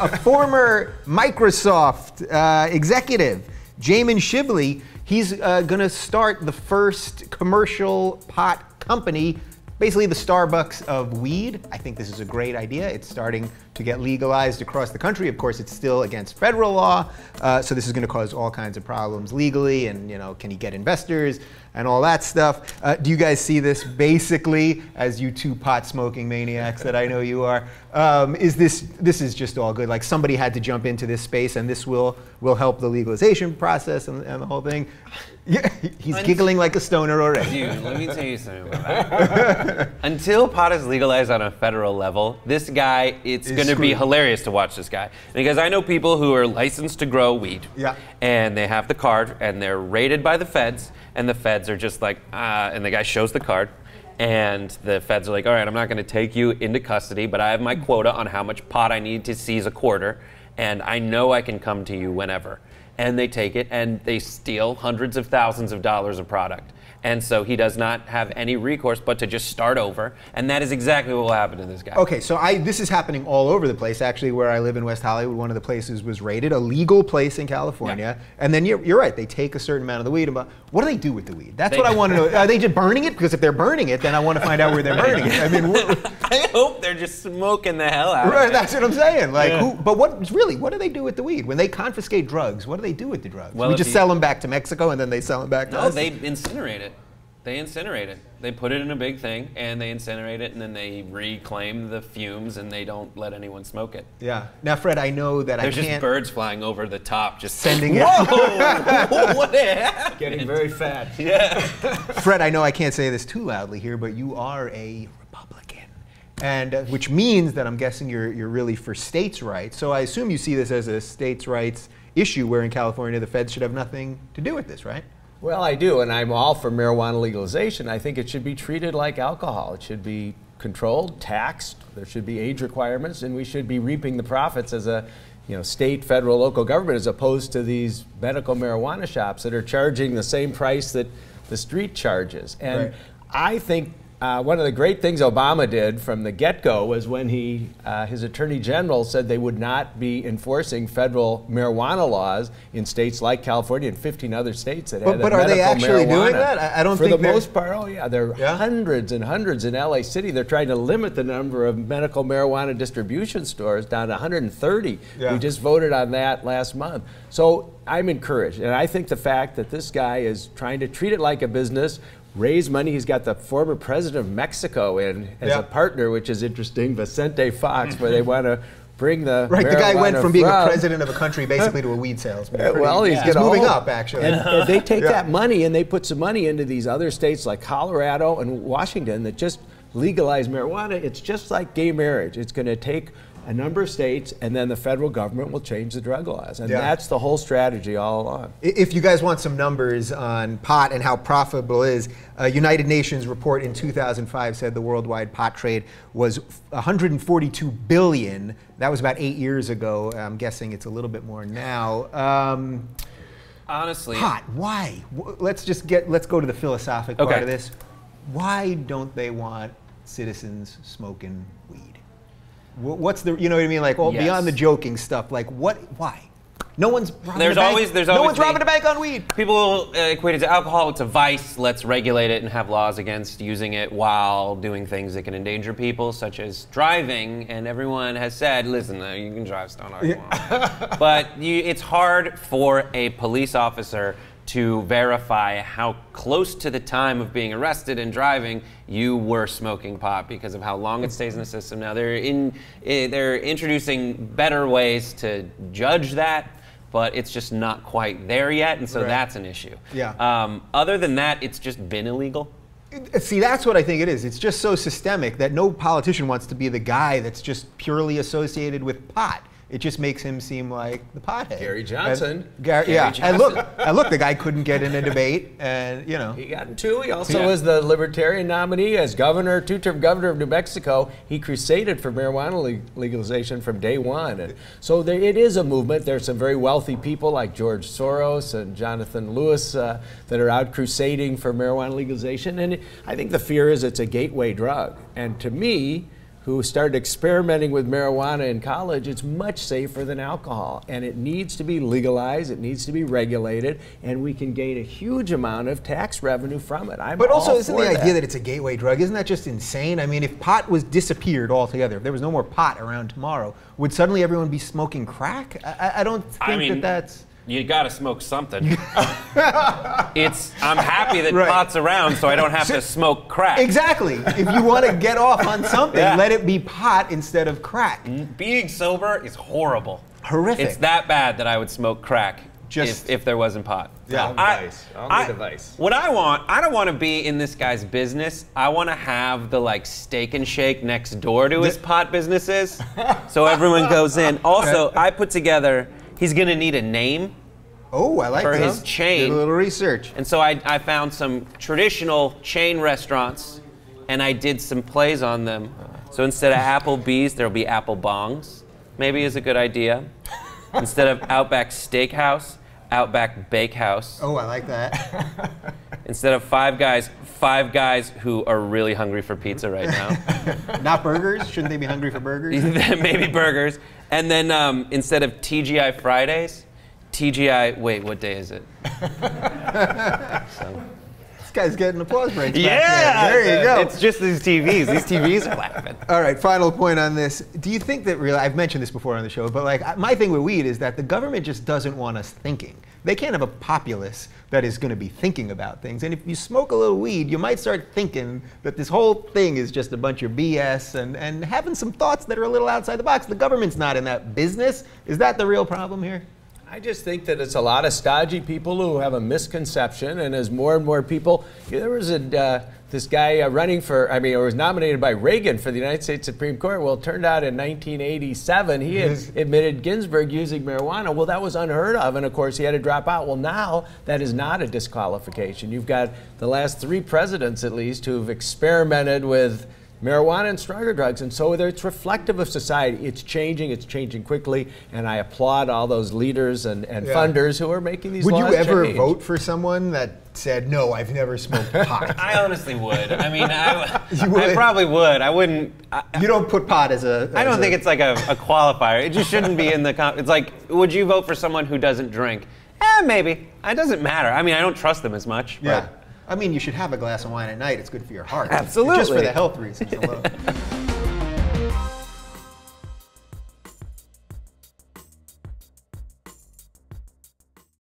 a former Microsoft executive, Jamen Shively, he's going to start the first commercial pot company, basically the Starbucks of weed. I think this is a great idea. It's starting to get legalized across the country. Of course, it's still against federal law, so this is going to cause all kinds of problems legally, and can he get investors and all that stuff. Do you guys see this basically, as you two pot-smoking maniacs that I know you are, this is just all good? Like, somebody had to jump into this space, and this will help the legalization process and the whole thing. Yeah, he's giggling like a stoner already. Dude, let me tell you something about that. Until pot is legalized on a federal level, this guy, it's going to be hilarious to watch this guy. Because I know people who are licensed to grow weed. Yeah. And they have the card, and they're raided by the feds, and the feds are just like, and the guy shows the card, and the feds are like, all right, I'm not going to take you into custody, but I have my quota on how much pot I need to seize a quarter, and I know I can come to you whenever. And they take it, and they steal hundreds of thousands of dollars of product. And so he does not have any recourse but to just start over, and that is exactly what will happen to this guy. Okay, so this is happening all over the place. Actually, where I live in West Hollywood, one of the places was raided, a legal place in California. Yeah. And then you're right, they take a certain amount of the weed. But what do they do with the weed? That's what I want to know. Are they just burning it? Because if they're burning it, then I want to find out where they're burning it. I mean, I hope they're just smoking the hell out of it. Right, that's what I'm saying. Like, but what do they do with the weed? When they confiscate drugs, what do they do with the drugs? Well, we just sell them back to Mexico, and then they sell them back to us? No, they incinerate it. They incinerate it. They put it in a big thing, and they incinerate it, and then they reclaim the fumes, and they don't let anyone smoke it. Yeah. Now, Fred, I know that There's just birds flying over the top, just sending it. Whoa! What happened? Getting very fat. Yeah. Fred, I know I can't say this too loudly here, but you are a Republican, and which means that I'm guessing you're really for states' rights. So I assume you see this as a states' rights issue, where in California the feds should have nothing to do with this, right? Well, I do, and I'm all for marijuana legalization. I think it should be treated like alcohol. It should be controlled, taxed. There should be age requirements, and we should be reaping the profits as a state, federal, local government, as opposed to these medical marijuana shops that are charging the same price that the street charges. And right. I think one of the great things Obama did from the get-go was when his attorney general said they would not be enforcing federal marijuana laws in states like California and 15 other states that had But are they actually doing that? I don't think for the most part. Oh yeah, there are hundreds and hundreds in LA City. They're trying to limit the number of medical marijuana distribution stores down to 130. Yeah. We just voted on that last month. So I'm encouraged, and I think the fact that this guy is trying to treat it like a business, raise money. He's got the former president of Mexico in as a partner, which is interesting, Vicente Fox, where they want to bring the the guy went from being a president of a country basically to a weed salesman. Well, he's moving up, actually. And they take that money and they put some money into these other states like Colorado and Washington that just legalize marijuana. It's just like gay marriage. It's going to take a number of states, and then the federal government will change the drug laws. And that's the whole strategy all along. If you guys want some numbers on pot and how profitable it is, a United Nations report in 2005 said the worldwide pot trade was 142 billion. That was about 8 years ago. I'm guessing it's a little bit more now. Honestly, pot, why? Let's go to the philosophic part of this. Why don't they want citizens smoking weed? What's the, you know what I mean? Like, beyond the joking stuff, like why? No one's robbing the bank. No one's robbing a bank on weed. People equate it to alcohol. It's a vice. Let's regulate it and have laws against using it while doing things that can endanger people, such as driving. And everyone has said, listen, you can drive stoned all you want. But it's hard for a police officer to verify how close to the time of being arrested and driving you were smoking pot because of how long it stays in the system. Now they're introducing better ways to judge that, but it's just not quite there yet, and so that's an issue. Yeah. Other than that, it's just been illegal. See, that's what I think it is. It's just so systemic that no politician wants to be the guy that's just purely associated with pot. It just makes him seem like the pothead. Gary Johnson. Johnson. And look, the guy couldn't get in a debate, and he got in two. He also was the Libertarian nominee as governor, two-term governor of New Mexico. He crusaded for marijuana legalization from day one. And so it is a movement. There's some very wealthy people like George Soros and Jonathan Lewis that are out crusading for marijuana legalization. And I think the fear is it's a gateway drug. And to me, who started experimenting with marijuana in college, it's much safer than alcohol. And it needs to be legalized, it needs to be regulated, and we can gain a huge amount of tax revenue from it. But also, isn't the idea that it's a gateway drug, isn't that just insane? I mean, if pot was disappeared altogether, if there was no more pot around tomorrow, would suddenly everyone be smoking crack? I don't think that's... You gotta smoke something. I'm happy that pot's around so I don't have to smoke crack. Exactly. If you want to get off on something, let it be pot instead of crack. Being sober is horrible. Horrific. It's that bad that I would smoke crack if there wasn't pot. Yeah, I'll need advice. What I don't want to be in this guy's business. I want to have the like steak and shake next door to his pot businesses, so everyone goes in. Also, I put together. He's gonna need a name. Oh, I like for that. his chain. Did a little research. And so I found some traditional chain restaurants, and I did some plays on them. So instead of Applebee's, there'll be Apple Bongs. Maybe is a good idea. Instead of Outback Steakhouse, Outback Bakehouse. Oh, I like that. Instead of Five Guys who are really hungry for pizza right now. Not burgers? Shouldn't they be hungry for burgers? Maybe burgers. And then instead of TGI Fridays, TGI, wait, what day is it? This guy's getting applause breaks. Yeah! There you go. It's just these TVs. These TVs are laughing. All right, final point on this. Do you think that really, I've mentioned this before on the show, but like my thing with weed is that the government just doesn't want us thinking. They can't have a populace that is going to be thinking about things. And if you smoke a little weed, you might start thinking that this whole thing is just a bunch of BS and having some thoughts that are a little outside the box. The government's not in that business. Is that the real problem here? I just think that it's a lot of stodgy people who have a misconception, and as more and more people, there was this guy running for, or was nominated by Reagan for the United States Supreme Court. Well, it turned out in 1987, he had admitted Ginsburg using marijuana. Well, that was unheard of, and of course, he had to drop out. Well, now that is not a disqualification. You've got the last 3 presidents, at least, who've experimented with marijuana and stronger drugs, and so it's reflective of society. It's changing quickly, and I applaud all those leaders and funders who are making these laws Would you ever change. vote for someone that said, no, I've never smoked pot? I honestly would. I mean, I probably would. I wouldn't. You don't put pot as a... I don't think it's like a qualifier. It just shouldn't be in the... It's like, would you vote for someone who doesn't drink? Maybe. It doesn't matter. I mean, I don't trust them as much. Yeah. I mean, you should have a glass of wine at night. It's good for your heart. Absolutely. Just for the health reasons alone.